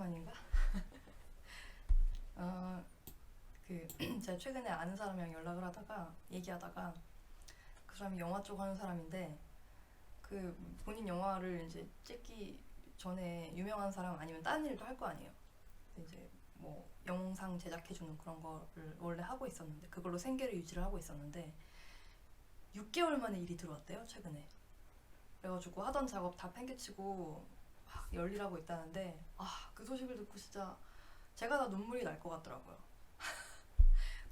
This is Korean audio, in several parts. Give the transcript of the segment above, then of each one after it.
오랜만인가? 어, 제가 최근에 아는 사람이랑 연락을 하다가 얘기하다가 그 사람이 영화 쪽 하는 사람인데 그 본인 영화를 이제 찍기 전에 유명한 사람 아니면 다른 일도 할 거 아니에요. 근데 이제 뭐 영상 제작해주는 그런 거를 원래 하고 있었는데 그걸로 생계를 유지를 하고 있었는데 6개월 만에 일이 들어왔대요 최근에. 그래가지고 하던 작업 다 팽개치고 막 열일하고 있다는데 그 소식을 듣고 진짜 제가 다 눈물이 날 것 같더라고요.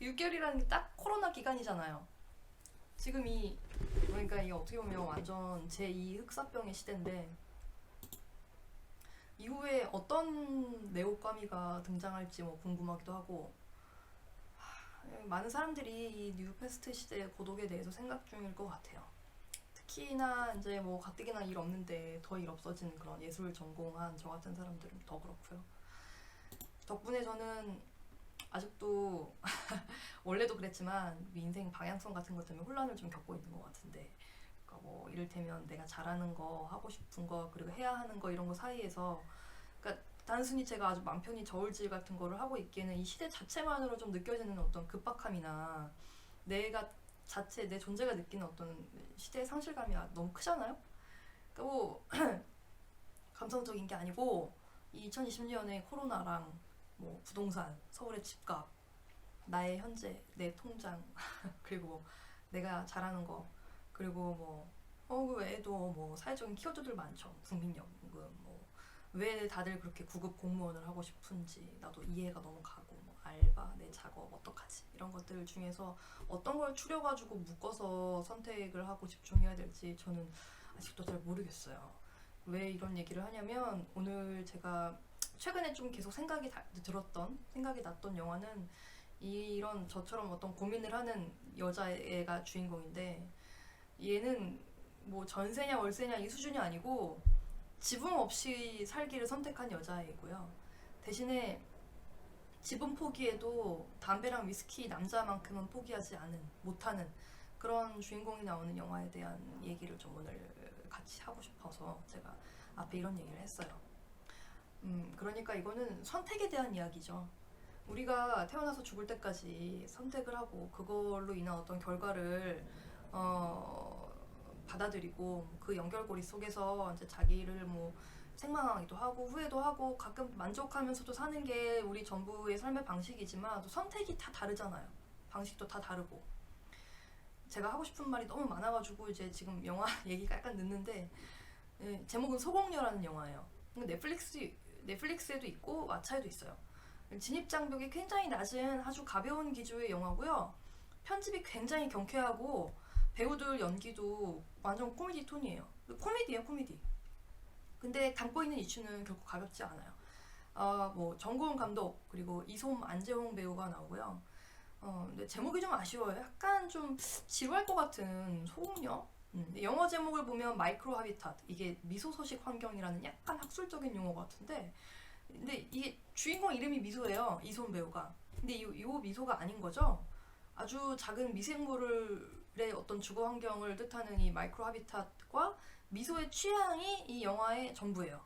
6개월이라는 게 딱 코로나 기간이잖아요. 지금 그러니까 이게 어떻게 보면 완전 제2 흑사병의 시대인데 이후에 어떤 네오까미가 등장할지 뭐 궁금하기도 하고 많은 사람들이 이 뉴패스트 시대의 고독에 대해서 생각 중일 것 같아요. 특히나 이제 뭐 가뜩이나 일 없는데 더 일 없어지는 그런 예술 전공한 저 같은 사람들은 더 그렇고요. 덕분에 저는 아직도 원래도 그랬지만 인생 방향성 같은 것 때문에 혼란을 좀 겪고 있는 것 같은데, 그러니까 뭐 이를테면 내가 잘하는 거, 하고 싶은 거, 그리고 해야 하는 거 이런 거 사이에서, 그러니까 단순히 제가 아주 맘 편히 저울질 같은 거를 하고 있기에는 이 시대 자체만으로 좀 느껴지는 어떤 급박함이나 내가 자체 내 존재가 느끼는 어떤 시대의 상실감이 너무 크잖아요. 그러니까 뭐 감성적인 게 아니고 이 2020년에 코로나랑 뭐 부동산, 서울의 집값, 나의 현재, 내 통장, 그리고 내가 잘하는 거, 그리고 그 외에도 뭐 사회적인 키워드들 많죠. 국민연금, 왜 다들 그렇게 구급 공무원을 하고 싶은지 나도 이해가 너무 가고, 알바, 내 작업 어떡하지? 이런 것들 중에서 어떤 걸 추려가지고 묶어서 선택을 하고 집중해야 될지 저는 아직도 잘 모르겠어요. 왜 이런 얘기를 하냐면 오늘 제가 최근에 좀 계속 생각이 났던 영화는 이런 저처럼 어떤 고민을 하는 여자애가 주인공인데 얘는 뭐 전세냐 월세냐 이 수준이 아니고 지분 없이 살기를 선택한 여자애고요. 대신에 지분 포기해도 담배랑 위스키 남자만큼은 포기하지 못하는 그런 주인공이 나오는 영화에 대한 얘기를 좀 오늘 같이 하고 싶어서 제가 앞에 이런 얘기를 했어요. 그러니까 이거는 선택에 대한 이야기죠. 우리가 태어나서 죽을 때까지 선택을 하고 그걸로 인한 어떤 결과를 어, 받아들이고 그 연결고리 속에서 이제 자기를 뭐 생망하기도 하고 후회도 하고 가끔 만족하면서도 사는 게 우리 전부의 삶의 방식이지만 또 선택이 다 다르잖아요. 방식도 다 다르고. 제가 하고 싶은 말이 너무 많아가지고 이제 지금 영화 얘기가 약간 늦는데 제목은 소공녀라는 영화예요. 넷플릭스에도 있고 왓챠에도 있어요. 진입 장벽이 굉장히 낮은 아주 가벼운 기조의 영화고요. 편집이 굉장히 경쾌하고 배우들 연기도 완전 코미디 톤이에요. 코미디예요, 코미디. 근데 담고 있는 이슈는 결코 가볍지 않아요. 뭐 정고은 감독 그리고 이솜 안재홍 배우가 나오고요. 근데 제목이 좀 아쉬워요. 약간 좀 지루할 것 같은 소공녀. 영어 제목을 보면 마이크로 하비탓, 이게 미소서식 환경이라는 약간 학술적인 용어 같은데, 근데 이게 주인공 이름이 미소예요. 이솜 배우가. 근데 이 미소가 아닌 거죠. 아주 작은 미생물의 어떤 주거 환경을 뜻하는 이 마이크로 하비탓과 미소의 취향이 이 영화의 전부예요.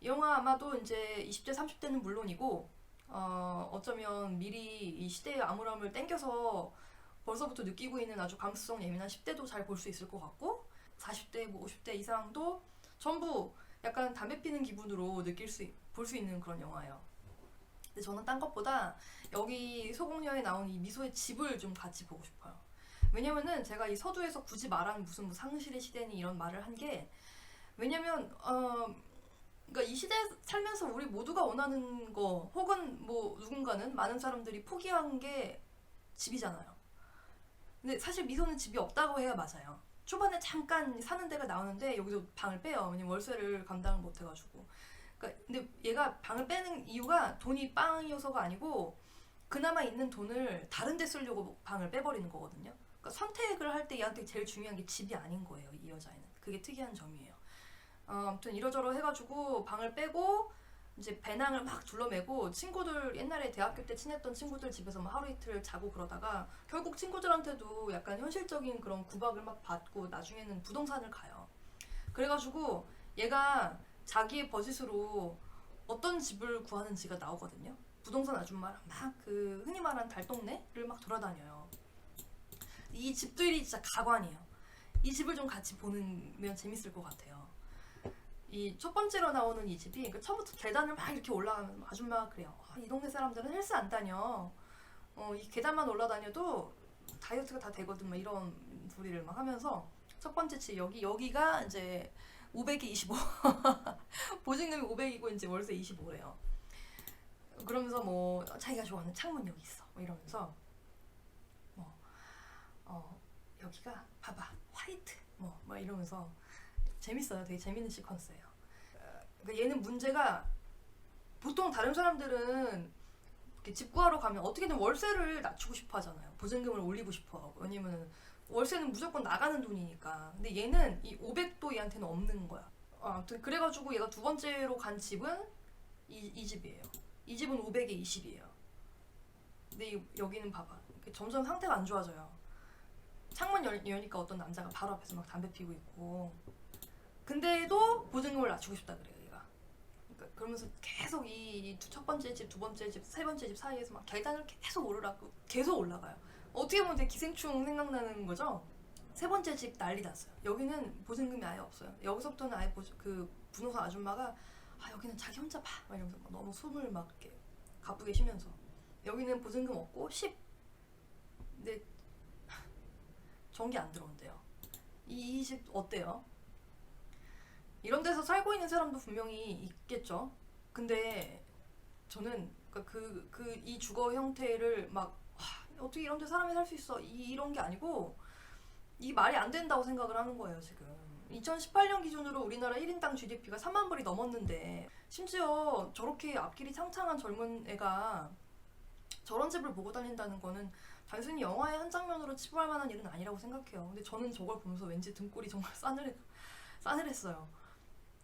이 영화 아마도 이제 20대, 30대는 물론이고, 어쩌면 미리 이 시대의 암울함을 땡겨서 벌써부터 느끼고 있는 아주 감수성 예민한 10대도 잘 볼 수 있을 것 같고, 40대, 50대 이상도 전부 약간 담배 피는 기분으로 볼 수 있는 그런 영화예요. 근데 저는 딴 것보다 여기 소공녀에 나온 이 미소의 집을 좀 같이 보고 싶어요. 왜냐면은 제가 이 서두에서 굳이 말한 무슨 뭐 상실의 시대니 이런 말을 한 게, 왜냐면 그러니까 이 시대에 살면서 우리 모두가 원하는 거 혹은 뭐 누군가는 많은 사람들이 포기한 게 집이잖아요. 근데 사실 미소는 집이 없다고 해야 맞아요. 초반에 잠깐 사는 데가 나오는데 여기서 방을 빼요. 왜냐면 월세를 감당을 못 해가지고. 그러니까 근데 얘가 방을 빼는 이유가 돈이 빵이어서가 아니고 그나마 있는 돈을 다른 데 쓰려고 방을 빼버리는 거거든요. 그러니까 선택을 할 때 얘한테 제일 중요한 게 집이 아닌 거예요. 이 여자애는. 그게 특이한 점이에요. 아무튼 이러저러 해가지고 방을 빼고 이제 배낭을 막 둘러매고 친구들, 옛날에 대학교 때 친했던 친구들 집에서 막 하루 이틀 자고 그러다가 결국 친구들한테도 약간 현실적인 그런 구박을 막 받고 나중에는 부동산을 가요. 그래가지고 얘가 자기의 버짓으로 어떤 집을 구하는지가 나오거든요. 부동산 아줌마랑 막 그 흔히 말하는 달동네를 막 돌아다녀요. 이 집들이 진짜 가관이에요. 이 집을 좀 같이 보면 재밌을 것 같아요. 이 첫 번째로 나오는 이 집이 처음부터 계단을 막 이렇게 올라가면 아줌마가 그래요. 이 동네 사람들은 헬스 안 다녀. 이 계단만 올라다녀도 다이어트가 다 되거든. 막 이런 소리를 막 하면서 첫 번째 집 여기가 이제 500에 25 보증금이 500이고 이제 월세 25래요. 그러면서 뭐 자기가 좋아하는 창문 여기 있어. 뭐 이러면서 뭐 여기가 봐봐 화이트 뭐 이러면서 재밌어요. 되게 재밌는 시퀀스예요. 그러니까 얘는 문제가 보통 다른 사람들은 집 구하러 가면 어떻게든 월세를 낮추고 싶어 하잖아요. 보증금을 올리고 싶어 하고. 왜냐면 월세는 무조건 나가는 돈이니까. 근데 얘는 이 500도 얘한테는 없는 거야. 아무튼 그래가지고 얘가 두 번째로 간 집은 이 집이에요. 이 집은 500에 20이에요. 근데 여기는 봐봐. 점점 상태가 안 좋아져요. 창문 여니까 어떤 남자가 바로 앞에서 막 담배 피고 있고. 근데도 보증금을 낮추고 싶다 그래요, 얘가. 그러니까 그러면서 계속 이 첫 번째 집, 두 번째 집, 세 번째 집 사이에서 막 계단을 계속 올라가요. 어떻게 보면 되게 기생충 생각나는 거죠. 세 번째 집 난리 났어요. 여기는 보증금이 아예 없어요. 여기서부터는 아예 그 부동산 아줌마가 여기는 자기 혼자 봐 막 이러면서 막 너무 숨을 막 이렇게 가쁘게 쉬면서 여기는 보증금 없고 10. 근데 전기 안 들어온대요. 이 집 어때요? 이런 데서 살고 있는 사람도 분명히 있겠죠. 근데 저는 이 주거 형태를 막 어떻게 이런 데 사람이 살 수 있어 이런 게 아니고 이 말이 안 된다고 생각을 하는 거예요. 지금 2018년 기준으로 우리나라 1인당 GDP가 3만 불이 넘었는데 심지어 저렇게 앞길이 창창한 젊은 애가 저런 집을 보고 다닌다는 거는 단순히 영화의 한 장면으로 치부할 만한 일은 아니라고 생각해요. 근데 저는 저걸 보면서 왠지 등골이 정말 싸늘했어요.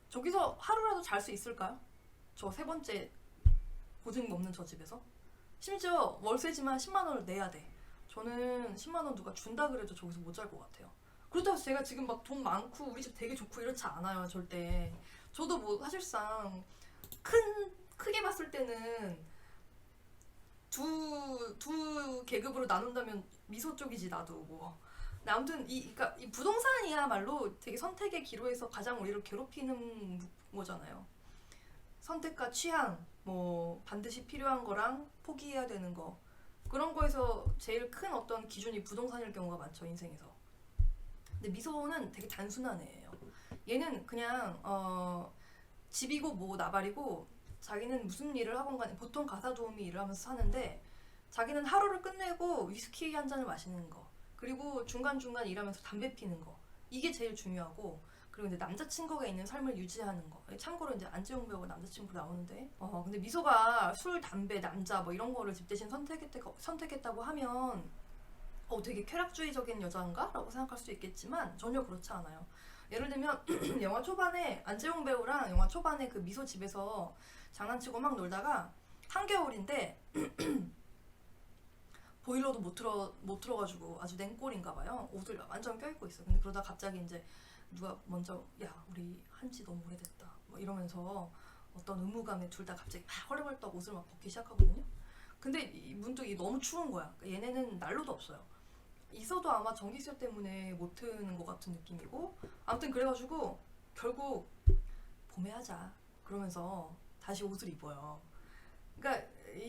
저기서 하루라도 잘 수 있을까요? 저 세 번째 보증금 없는 저 집에서? 심지어 월세지만 10만 원을 내야 돼. 저는 10만 원 누가 준다 그래도 저기서 못 잘 것 같아요. 그렇다고 제가 지금 막 돈 많고 우리 집 되게 좋고 이렇지 않아요, 절대. 저도 뭐 사실상 크게 봤을 때는 두 계급으로 나눈다면 미소 쪽이지 나도 뭐. 근데 아무튼 그러니까 이 부동산이야말로 되게 선택의 기로에서 가장 우리를 괴롭히는 거잖아요. 선택과 취향, 뭐 반드시 필요한 거랑 포기해야 되는 거, 그런 거에서 제일 큰 어떤 기준이 부동산일 경우가 많죠, 인생에서. 근데 미소는 되게 단순한 애예요. 얘는 그냥 집이고 뭐 나발이고 자기는 무슨 일을 하건 간에 보통 가사 도우미 일을 하면서 사는데 자기는 하루를 끝내고 위스키 한 잔을 마시는 거, 그리고 중간중간 일하면서 담배 피는 거, 이게 제일 중요하고, 그리고 이제 남자친구가 있는 삶을 유지하는 거. 참고로 이제 안재홍 배우가 남자친구 나오는데 근데 미소가 술, 담배, 남자 뭐 이런 거를 집 대신 선택했다고 하면 되게 쾌락주의적인 여자인가? 라고 생각할 수 있겠지만 전혀 그렇지 않아요. 예를 들면 영화 초반에 안재홍 배우랑 영화 초반에 그 미소 집에서 장난치고 막 놀다가 한겨울인데 보일러도 못 틀어가지고 아주 냉골인가 봐요. 옷을 완전 껴입고 있어. 근데 그러다 갑자기 이제 누가 먼저 우리 한지 너무 오래됐다 뭐 이러면서 어떤 의무감에 둘 다 갑자기 막 헐레벌떡 옷을 막 벗기 시작하거든요. 근데 문득 너무 추운 거야. 얘네는 난로도 없어요. 있어도 아마 전기세 때문에 못 트는 것 같은 느낌이고, 아무튼 그래가지고 결국 봄에 하자 그러면서 다시 옷을 입어요. 그러니까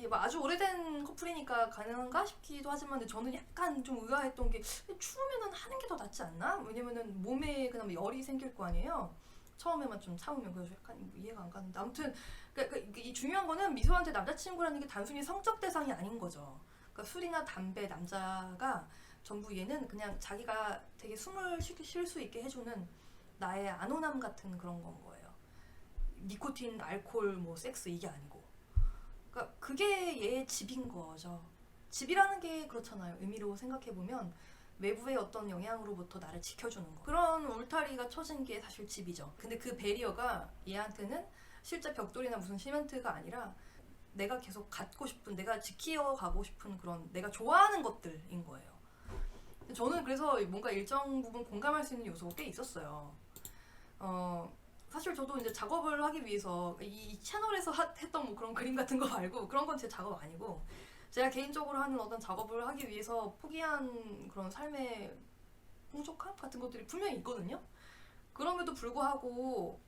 뭐 아주 오래된 커플이니까 가능한가 싶기도 하지만, 근데 저는 약간 좀 의아했던 게 추우면은 하는 게 더 낫지 않나? 왜냐면은 몸에 그나마 열이 생길 거 아니에요. 처음에만 좀 참으면. 그래서 약간 이해가 안 가는데, 아무튼 이 중요한 거는 미소한테 남자친구라는 게 단순히 성적 대상이 아닌 거죠. 그러니까 술이나 담배, 남자가 전부 얘는 그냥 자기가 되게 숨을 쉴 수 있게 해주는 나의 안온함 같은 그런 건 거예요. 니코틴, 알코올, 뭐 섹스 이게 아니고. 그러니까 그게 얘의 집인 거죠. 집이라는 게 그렇잖아요. 의미로 생각해보면 외부의 어떤 영향으로부터 나를 지켜주는 거. 그런 울타리가 쳐진 게 사실 집이죠. 근데 그 배리어가 얘한테는 실제 벽돌이나 무슨 시멘트가 아니라 내가 계속 갖고 싶은, 내가 지키어가고 싶은 그런 내가 좋아하는 것들인 거예요. 저는 그래서 뭔가 일정 부분 공감할 수 있는 요소가 꽤 있었어요. 사실 저도 이제 작업을 하기 위해서 이 채널에서 했던 뭐 그런 그림 같은 거 말고 그런 건 제 작업 아니고 제가 개인적으로 하는 어떤 작업을 하기 위해서 포기한 그런 삶의 풍족함 같은 것들이 분명히 있거든요. 그럼에도 불구하고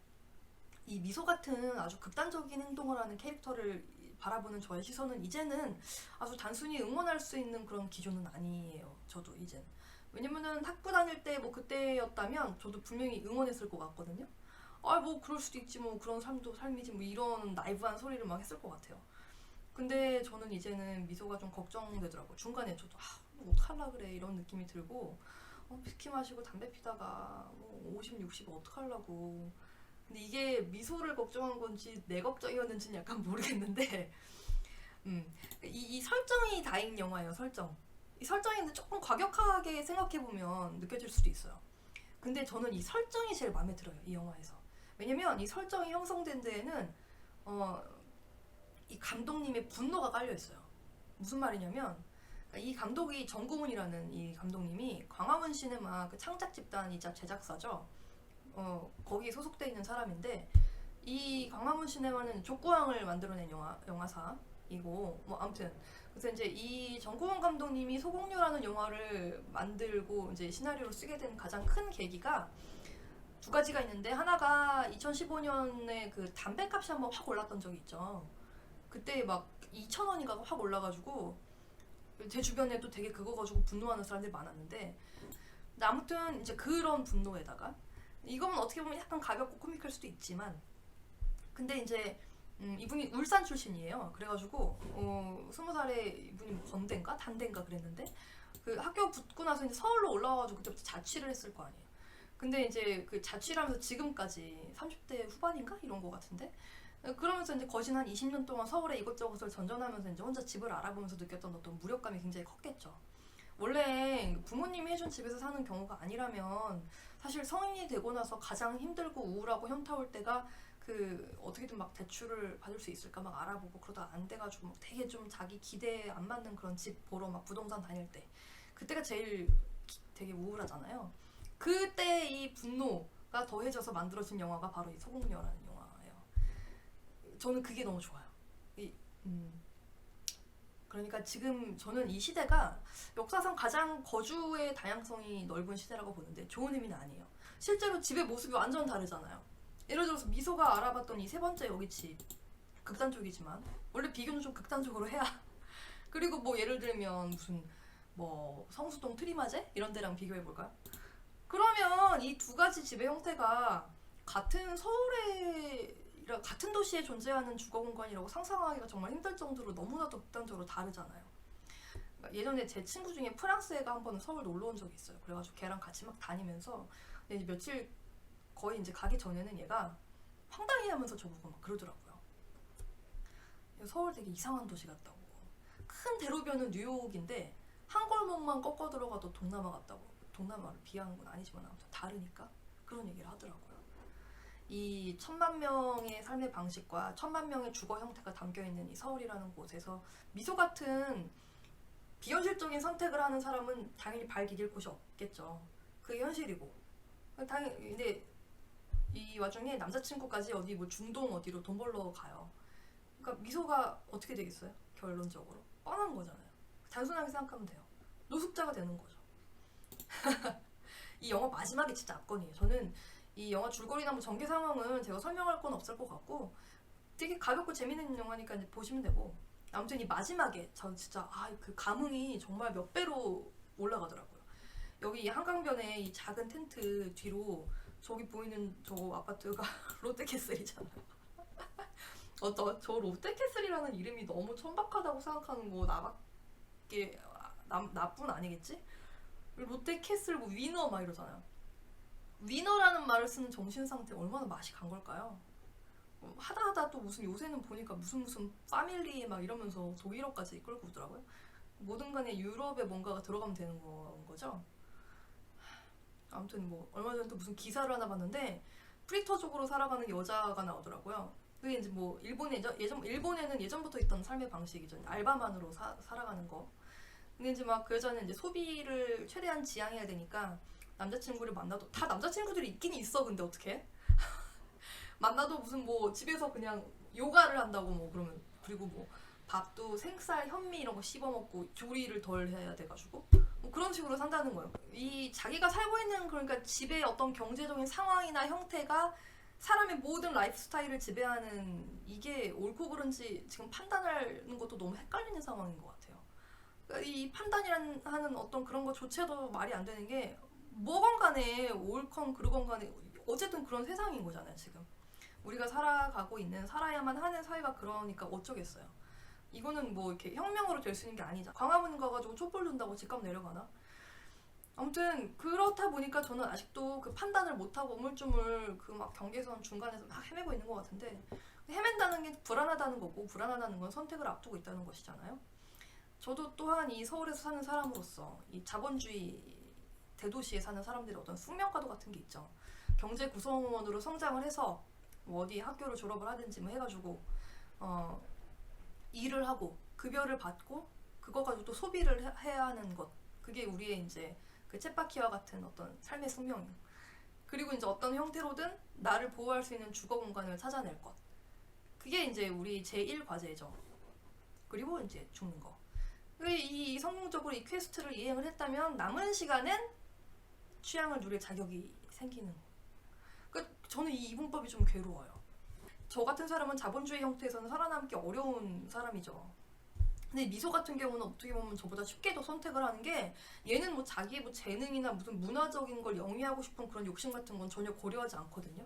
이 미소 같은 아주 극단적인 행동을 하는 캐릭터를 바라보는 저의 시선은 이제는 아주 단순히 응원할 수 있는 그런 기준은 아니에요. 저도 이젠. 왜냐면은 학교 다닐 때 뭐 그때였다면 저도 분명히 응원했을 것 같거든요. 아 뭐 그럴 수도 있지 뭐 그런 삶도 삶이지 뭐 이런 나이브한 소리를 막 했을 것 같아요. 근데 저는 이제는 미소가 좀 걱정되더라고요. 중간에 저도 뭐 어떡할라 그래 이런 느낌이 들고 위스키 마시고 담배 피다가 뭐 50, 60 어떡하려고. 근데 이게 미소를 걱정한 건지 내 걱정이었는지는 약간 모르겠는데 이 설정이 다인 영화예요. 설정. 이 설정인데 조금 과격하게 생각해보면 느껴질 수도 있어요. 근데 저는 이 설정이 제일 마음에 들어요. 이 영화에서. 왜냐면 이 설정이 형성된 데에는 이 감독님의 분노가 깔려있어요. 무슨 말이냐면 이 감독이 정구문이라는 이 감독님이 광화문 시네마 그 창작 집단이자 제작사죠. 거기에 소속돼 있는 사람인데 이 광화문 시네마는 족구왕을 만들어낸 영화사이고 뭐 아무튼 그래서 이제 이 정구원 감독님이 소공녀라는 영화를 만들고 이제 시나리오를 쓰게 된 가장 큰 계기가 두 가지가 있는데 하나가 2015년에 그 담배값이 한번 확 올랐던 적이 있죠. 그때 막 2,000원인가가 확 올라가지고 제 주변에도 되게 그거 가지고 분노하는 사람들이 많았는데 근데 아무튼 이제 그런 분노에다가 이건 어떻게 보면 약간 가볍고 코믹할 수도 있지만 근데 이제 이분이 울산 출신이에요. 그래가지고 20살에 이분이 뭐 건대인가 단대인가 그랬는데 그 학교 붙고 나서 이제 서울로 올라와가지고 그때부터 자취를 했을 거 아니에요. 근데 이제 그 자취를 하면서 지금까지 30대 후반인가 이런 거 같은데 그러면서 이제 거진 한 20년 동안 서울에 이것저것을 전전하면서 이제 혼자 집을 알아보면서 느꼈던 어떤 무력감이 굉장히 컸겠죠. 원래 부모님이 해준 집에서 사는 경우가 아니라면 사실 성인이 되고 나서 가장 힘들고 우울하고 현타올 때가 그 어떻게든 막 대출을 받을 수 있을까 막 알아보고 그러다 안 돼가지고 막 되게 좀 자기 기대에 안 맞는 그런 집 보러 막 부동산 다닐 때 그때가 제일 되게 우울하잖아요. 그때 이 분노가 더해져서 만들어진 영화가 바로 이 소공녀라는 영화예요. 저는 그게 너무 좋아요. 그러니까 지금 저는 이 시대가 역사상 가장 거주의 다양성이 넓은 시대라고 보는데 좋은 의미는 아니에요. 실제로 집의 모습이 완전 다르잖아요. 예를 들어서 미소가 알아봤던 이 세 번째 여기 집 극단적이지만 원래 비교는 좀 극단적으로 해야 그리고 뭐 예를 들면 무슨 뭐 성수동 트리마제 이런 데랑 비교해볼까요? 그러면 이 두 가지 집의 형태가 같은 같은 도시에 존재하는 주거 공간이라고 상상하기가 정말 힘들 정도로 너무나도 극단적으로 다르잖아요. 그러니까 예전에 제 친구 중에 프랑스 애가 한 번은 서울 놀러 온 적이 있어요. 그래가지고 걔랑 같이 막 다니면서 이제 며칠 거의 이제 가기 전에는 얘가 황당해하면서 저보고 막 그러더라고요. 서울 되게 이상한 도시 같다고. 큰 대로변은 뉴욕인데 한 골목만 꺾어 들어가도 동남아 같다고. 동남아를 비하하는 건 아니지만 아무튼 다르니까 그런 얘기를 하더라고요. 이 1,000만 명의 삶의 방식과 1,000만 명의 주거 형태가 담겨있는 이 서울이라는 곳에서 미소 같은 비현실적인 선택을 하는 사람은 당연히 발 디딜 곳이 없겠죠. 그게 현실이고. 근데 이 와중에 남자친구까지 어디 뭐 중동 어디로 돈 벌러 가요. 그러니까 미소가 어떻게 되겠어요? 결론적으로 뻔한 거잖아요. 단순하게 생각하면 돼요. 노숙자가 되는 거죠. 이 영화 마지막에 진짜 압권이에요. 저는 이 영화 줄거리나 뭐 전개 상황은 제가 설명할 건 없을 것 같고 되게 가볍고 재밌는 영화니까 이제 보시면 되고 아무튼 이 마지막에 전 진짜 그 감흥이 정말 몇 배로 올라가더라고요. 여기 한강변에 이 작은 텐트 뒤로 저기 보이는 저 아파트가 롯데캐슬이잖아요. 저 롯데캐슬이라는 이름이 너무 천박하다고 생각하는 거 나밖에 나뿐 아니겠지? 롯데캐슬 뭐 위너 막 이러잖아요. 위너라는 말을 쓰는 정신 상태 얼마나 맛이 간 걸까요? 하다 또 무슨 요새는 보니까 무슨 파밀리 막 이러면서 독일어까지 끌고 오더라고요. 뭐든 간에 유럽에 뭔가가 들어가면 되는 거죠. 아무튼 뭐 얼마 전에 또 무슨 기사를 하나 봤는데 프리터족으로 살아가는 여자가 나오더라고요. 그게 이제 뭐 일본에는 예전부터 있던 삶의 방식이죠. 알바만으로 살아가는 거. 근데 이제 막 그 여자는 이제 소비를 최대한 지양해야 되니까 남자친구를 만나도 다 남자친구들이 있긴 있어. 근데 어떻게? 만나도 무슨 뭐 집에서 그냥 요가를 한다고 뭐 그러면, 그리고 뭐 밥도 생쌀, 현미 이런 거 씹어 먹고 조리를 덜 해야 돼가지고 뭐 그런 식으로 산다는 거예요. 이 자기가 살고 있는, 그러니까 집의 어떤 경제적인 상황이나 형태가 사람의 모든 라이프 스타일을 지배하는, 이게 옳고 그른지 지금 판단하는 것도 너무 헷갈리는 상황인 것 같아요. 그러니까 이 판단이라는 하는 어떤 그런 것조차도 말이 안 되는 게, 뭐건 간에 옳건 그르건 간에 어쨌든 그런 세상인 거잖아요. 지금 우리가 살아가고 있는, 살아야만 하는 사회가 그러니까 어쩌겠어요. 이거는 뭐 이렇게 혁명으로 될 수 있는 게 아니잖아. 광화문 가가지고 촛불 든다고 집값 내려가나? 아무튼 그렇다 보니까 저는 아직도 그 판단을 못하고 우물쭈물 그 막 경계선 중간에서 막 헤매고 있는 것 같은데, 헤맨다는 게 불안하다는 거고, 불안하다는 건 선택을 앞두고 있다는 것이잖아요. 저도 또한 이 서울에서 사는 사람으로서 이 자본주의 대도시에 사는 사람들의 어떤 숙명가도 같은 게 있죠. 경제 구성원으로 성장을 해서 뭐 어디 학교를 졸업을 하든지 뭐 해가지고 일을 하고 급여를 받고 그거 가지고 또 소비를 해야 하는 것, 그게 우리의 이제 그 쳇바퀴와 같은 어떤 삶의 숙명이에요. 그리고 이제 어떤 형태로든 나를 보호할 수 있는 주거 공간을 찾아낼 것, 그게 이제 우리 제1 과제죠. 그리고 이제 죽는 거. 이 성공적으로 이 퀘스트를 이행을 했다면 남은 시간은 취향을 누릴 자격이 생기는 거. 그러니까 저는 이 이분법이 좀 괴로워요. 저 같은 사람은 자본주의 형태에서는 살아남기 어려운 사람이죠. 근데 미소 같은 경우는 어떻게 보면 저보다 쉽게 더 선택을 하는 게, 얘는 뭐 자기의 뭐 재능이나 무슨 문화적인 걸 영위하고 싶은 그런 욕심 같은 건 전혀 고려하지 않거든요.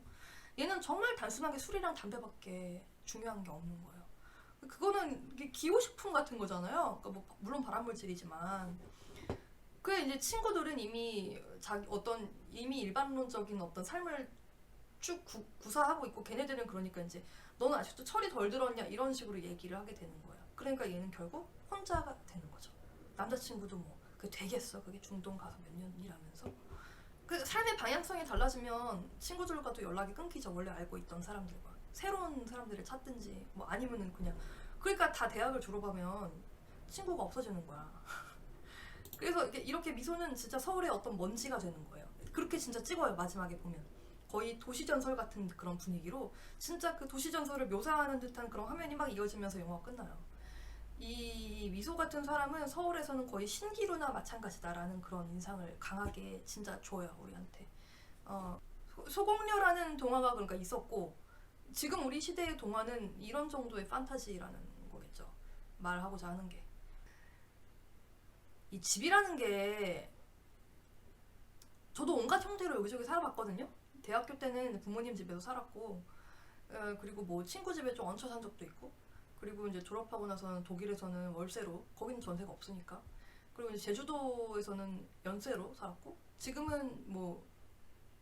얘는 정말 단순하게 술이랑 담배밖에 중요한 게 없는 거예요. 그거는 기호식품 같은 거잖아요. 그러니까 뭐 물론 발암물질이지만, 그 이제 친구들은 이미 자기 어떤 이미 일반론적인 어떤 삶을 쭉 구사하고 있고, 걔네들은 그러니까 이제 너는 아직도 철이 덜 들었냐 이런 식으로 얘기를 하게 되는 거예요. 그러니까 얘는 결국 혼자가 되는 거죠. 남자친구도 뭐 그게 되겠어, 그게 중동 가서 몇 년 일하면서. 그 삶의 방향성이 달라지면 친구들과도 연락이 끊기죠. 원래 알고 있던 사람들과 새로운 사람들을 찾든지 뭐 아니면은 그냥, 그러니까 다 대학을 졸업하면 친구가 없어지는 거야. 그래서 이렇게 미소는 진짜 서울의 어떤 먼지가 되는 거예요. 그렇게 진짜 찍어요. 마지막에 보면 거의 도시전설 같은 그런 분위기로 진짜 그 도시전설을 묘사하는 듯한 그런 화면이 막 이어지면서 영화가 끝나요. 이 미소 같은 사람은 서울에서는 거의 신기루나 마찬가지다라는 그런 인상을 강하게 진짜 줘요, 우리한테. 소공녀라는 동화가 그러니까 있었고, 지금 우리 시대의 동화는 이런 정도의 판타지라는 거겠죠. 말하고자 하는 게. 이 집이라는 게, 저도 온갖 형태로 여기저기 살아봤거든요. 대학교 때는 부모님 집에서 살았고, 그리고 뭐 친구 집에 좀 얹혀 산 적도 있고, 그리고 이제 졸업하고 나서는 독일에서는 월세로, 거기는 전세가 없으니까, 그리고 이제 제주도에서는 연세로 살았고, 지금은 뭐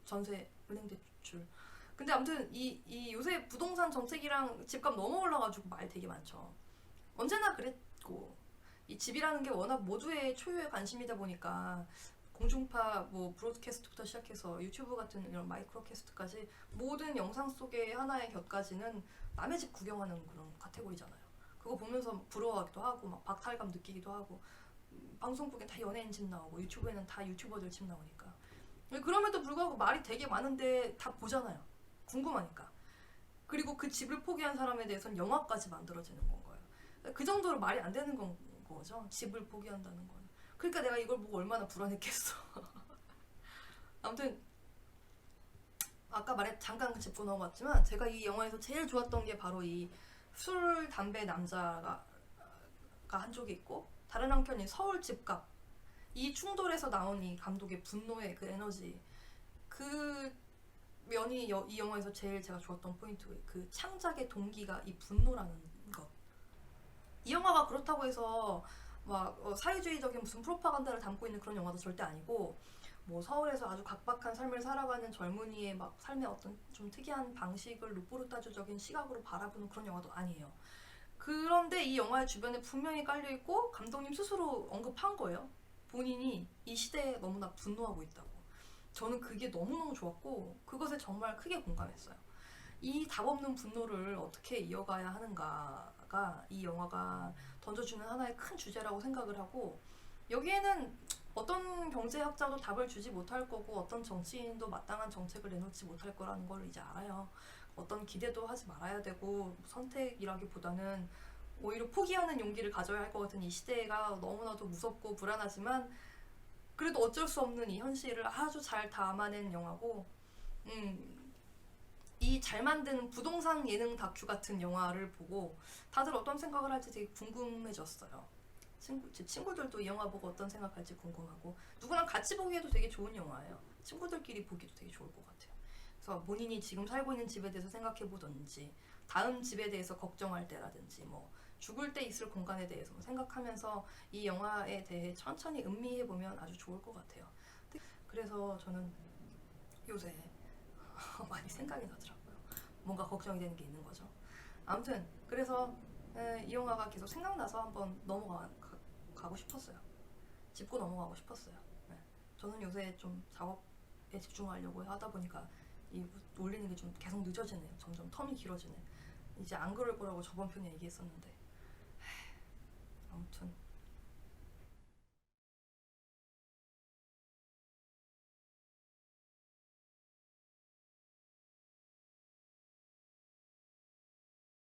전세, 은행 대출. 근데 아무튼 이 요새 부동산 정책이랑 집값 너무 올라가지고 말 되게 많죠. 언제나 그랬고, 이 집이라는 게 워낙 모두의 초유의 관심이다 보니까 공중파 뭐 브로드캐스트부터 시작해서 유튜브 같은 이런 마이크로캐스트까지 모든 영상 속의 하나의 곁가지는 남의 집 구경하는 그런 카테고리잖아요. 그거 보면서 부러워하기도 하고 막 박탈감 느끼기도 하고, 방송국에 다 연예인 집 나오고 유튜브에는 다 유튜버들 집 나오니까. 그럼에도 불구하고 말이 되게 많은데 다 보잖아요. 궁금하니까. 그리고 그 집을 포기한 사람에 대해서는 영화까지 만들어지는 건 거예요. 그 정도로 말이 안 되는 거죠. 집을 포기한다는 건. 그러니까 내가 이걸 보고 얼마나 불안했겠어. 아무튼 아까 잠깐 짚고 넘어갔지만, 제가 이 영화에서 제일 좋았던 게 바로 이 술, 담배 남자가 한쪽에 있고, 다른 한편이 서울 집값, 이 충돌에서 나온 이 감독의 분노의 그 에너지, 그 면이 이 영화에서 제일 제가 좋았던 포인트, 그 창작의 동기가 이 분노라는 것. 이 영화가 그렇다고 해서 막 사회주의적인 무슨 프로파간다를 담고 있는 그런 영화도 절대 아니고, 뭐 서울에서 아주 각박한 삶을 살아가는 젊은이의 막 삶의 어떤 좀 특이한 방식을 루포르타주적인 시각으로 바라보는 그런 영화도 아니에요. 그런데 이 영화의 주변에 분명히 깔려있고 감독님 스스로 언급한 거예요. 본인이 이 시대에 너무나 분노하고 있다고. 저는 그게 너무너무 좋았고, 그것에 정말 크게 공감했어요. 이 답없는 분노를 어떻게 이어가야 하는가가 이 영화가 던져주는 하나의 큰 주제라고 생각을 하고, 여기에는 어떤 경제학자도 답을 주지 못할 거고, 어떤 정치인도 마땅한 정책을 내놓지 못할 거라는 걸 이제 알아요. 어떤 기대도 하지 말아야 되고 선택이라기보다는 오히려 포기하는 용기를 가져야 할 것 같은 이 시대가 너무나도 무섭고 불안하지만 그래도 어쩔 수 없는 이 현실을 아주 잘 담아낸 영화고 이 잘 만든 부동산 예능 다큐 같은 영화를 보고 다들 어떤 생각을 할지 되게 궁금해졌어요. 제 친구들도 이 영화 보고 어떤 생각할지 궁금하고 누구랑 같이 보기에도 되게 좋은 영화예요. 친구들끼리 보기도 되게 좋을 것 같아요. 그래서 본인이 지금 살고 있는 집에 대해서 생각해 보든지 다음 집에 대해서 걱정할 때라든지 뭐 죽을 때 있을 공간에 대해서 생각하면서 이 영화에 대해 천천히 음미해 보면 아주 좋을 것 같아요. 그래서 저는 요새 많이 생각이 나더라고요. 뭔가 걱정이 되는 게 있는 거죠. 아무튼 그래서 이 영화가 계속 생각나서 한번 넘어가고 싶었어요. 짚고 넘어가고 싶었어요. 네. 저는 요새 좀 작업에 집중하려고 하다 보니까 이 올리는 게 좀 계속 늦어지네요. 점점 텀이 길어지네. 이제 안 그럴 거라고 저번 편에 얘기했었는데 아무튼